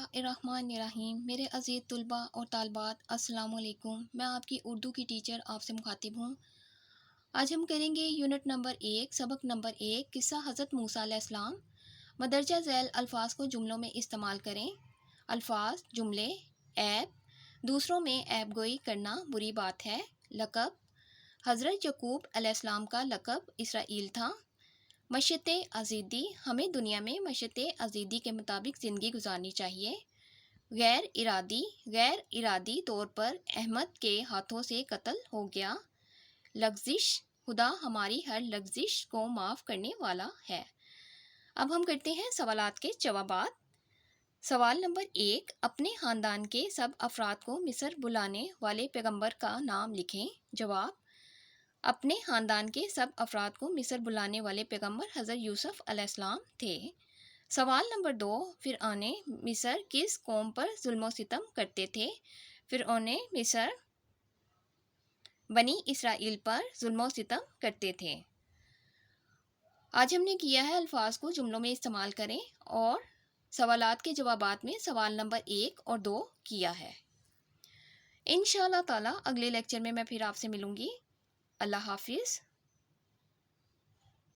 बिस्मिल्लाहिर्रहमानिर्रहीम। मेरे अज़ीज़ तलबा और तालबात अस्सलाम वालेकुम। मैं आपकी उर्दू की टीचर आपसे मुखातिब हूँ। आज हम करेंगे यूनिट नंबर 1 सबक नंबर 1 किस्सा हज़रत मूसा अलैहिस्सलाम। मदरजा ज़ैल अल्फाज को जुमलों में इस्तेमाल करें। अल्फाज जुमले ऐब, दूसरों में ऐब गोई करना बुरी बात है। लक़ब, हज़रत यकूब अलैहिस्सलाम का लक़ब इसराइल था। मशत अज़ीदी, हमें दुनिया में मशत अज़ीदी के मुताबिक ज़िंदगी गुजारनी चाहिए। गैर इरादी तौर पर अहमद के हाथों से कत्ल हो गया। लग़ज़िश, खुदा हमारी हर लग़ज़िश को माफ़ करने वाला है। अब हम करते हैं सवालात के जवाबात। सवाल नंबर 1, अपने ख़ानदान के सब अफराद को मिस्र बुलाने वाले पैगंबर का नाम लिखें। जवाब, अपने ख़ानदान के सब अफराद को मिस्र बुलाने वाले पैगंबर हज़रत यूसुफ़ अलैहिस्सलाम थे। सवाल नंबर 2, फ़िरऔन मिस्र किस कौम पर जुल्म सितम करते थे? फ़िरऔन मिस्र बनी इसराइल पर जुल्म सितम करते थे। आज हमने किया है अल्फाज को जुमलों में इस्तेमाल करें और सवालात के जवाबात में सवाल नंबर 1 और 2 किया है। इंशाअल्लाह ताला अगले लेक्चर में मैं फिर आपसे मिलूँगी। अल्लाह हाफिज़।